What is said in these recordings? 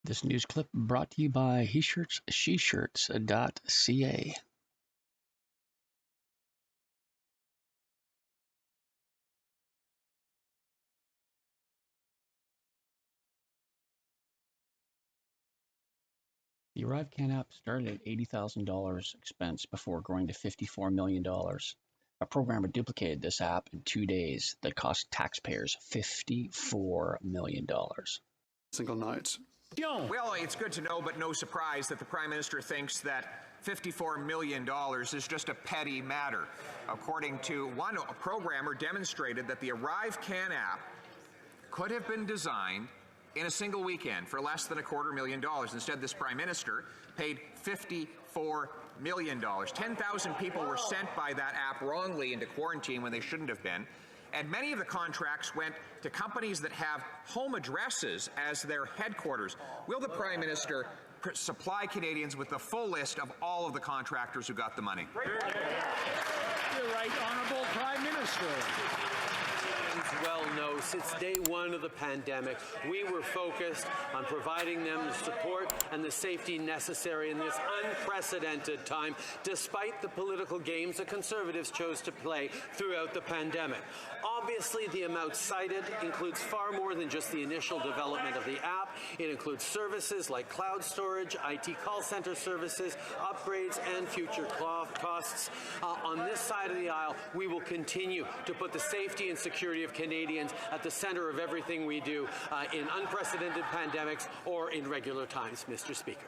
This news clip brought to you by heshirts.ca. The Arrive Can app started at $80,000 expense before growing to $54 million. A programmer duplicated this app in 2 days that cost taxpayers $54 million. Single night. Well, it's good to know, but no surprise, that the Prime Minister thinks that $54 million is just a petty matter. According to one programmer, demonstrated that the Arrive Can app could have been designed in a single weekend for less than $250,000. Instead, this Prime Minister paid $54 million. 10,000 people were sent by that app wrongly into quarantine when they shouldn't have been. And many of the contracts went to companies that have home addresses as their headquarters. Will the Prime Minister supply Canadians with the full list of all of the contractors who got the money? The Right Honourable Prime Minister. Well know, since day one of the pandemic, we were focused on providing them the support and the safety necessary in this unprecedented time, despite the political games the Conservatives chose to play throughout the pandemic. Obviously, the amount cited includes far more than just the initial development of the app. It includes services like cloud storage, IT call center services, upgrades, and future costs. On this side of the aisle, we will continue to put the safety and security of Canadians at the center of everything we do in unprecedented pandemics or in regular times, Mr. Speaker.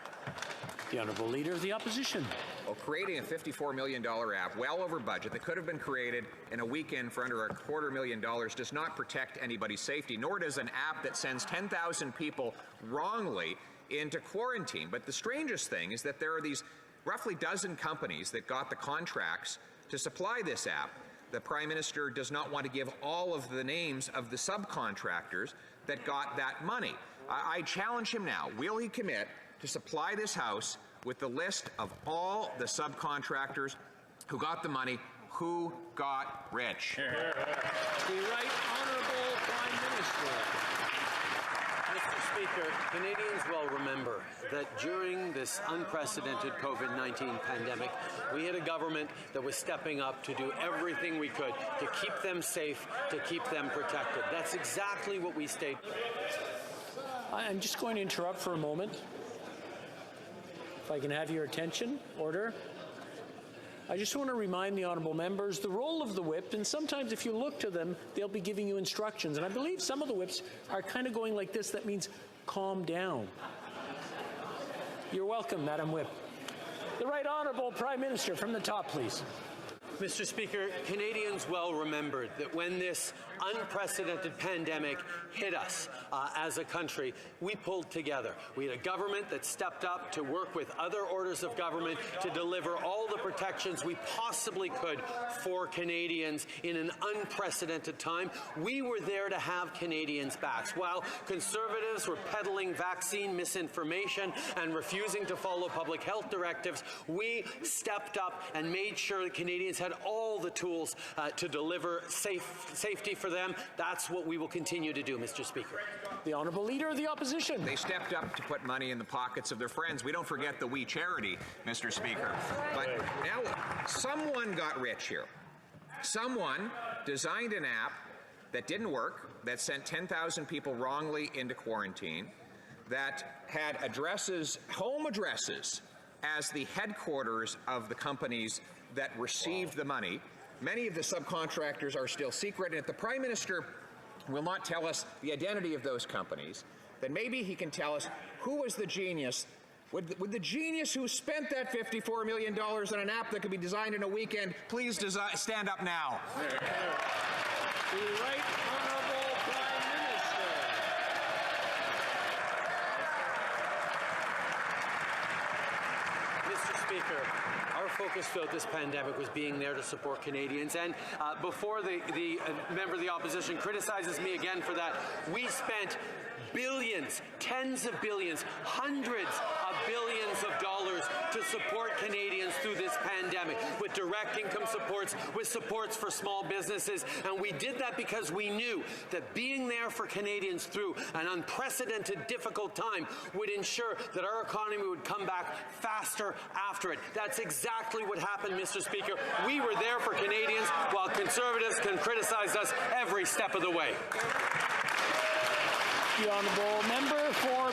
The Honourable Leader of the Opposition. Well, creating a $54 million app well over budget that could have been created in a weekend for under $250,000 does not protect anybody's safety, nor does an app that sends 10,000 people wrongly into quarantine. But the strangest thing is that there are these roughly dozen companies that got the contracts to supply this app. The Prime Minister does not want to give all of the names of the subcontractors that got that money. I challenge him now. Will he commit to supply this House with the list of all the subcontractors who got the money, who got rich? The Right Honourable Prime Minister. Mr. Speaker, Canadians will remember that during this unprecedented COVID-19 pandemic, we had a government that was stepping up to do everything we could to keep them safe, to keep them protected. That's exactly what we stayed. I'm just going to interrupt for a moment. If I can have your attention. Order. I just want to remind the honourable members the role of the whip, and sometimes if you look to them, they'll be giving you instructions. And I believe some of the whips are kind of going like this. That means calm down. You're welcome, Madam Whip. The Right Honourable Prime Minister, from the top, please. Mr. Speaker, Canadians well remembered that when this unprecedented pandemic hit us as a country, we pulled together. We had a government that stepped up to work with other orders of government to deliver all the protections we possibly could for Canadians in an unprecedented time. We were there to have Canadians' backs. While Conservatives were peddling vaccine misinformation and refusing to follow public health directives, we stepped up and made sure that Canadians had all the tools to deliver safety for them. That's what we will continue to do, Mr. Speaker. The Honourable Leader of the Opposition. They stepped up to put money in the pockets of their friends. We don't forget the We Charity, Mr. Speaker. But now someone got rich here. Someone designed an app that didn't work, that sent 10,000 people wrongly into quarantine, that had addresses, home addresses, as the headquarters of the companies that received the money. Many of the subcontractors are still secret, and if the Prime Minister will not tell us the identity of those companies, then maybe he can tell us who was the genius. Would the genius who spent that $54 million on an app that could be designed in a weekend please stand up now? The Right Honourable Prime Minister. Mr. Speaker, our focus throughout this pandemic was being there to support Canadians. And before the member of the opposition criticizes me again for that, we spent billions, tens of billions, hundreds of billions of dollars to support Canadians through this pandemic, with direct income supports, with supports for small businesses. And we did that because we knew that being there for Canadians through an unprecedented, difficult time would ensure that our economy would come back faster after it. That's exactly what happened, Mr. Speaker. We were there for Canadians while Conservatives can criticize us every step of the way. The honourable member for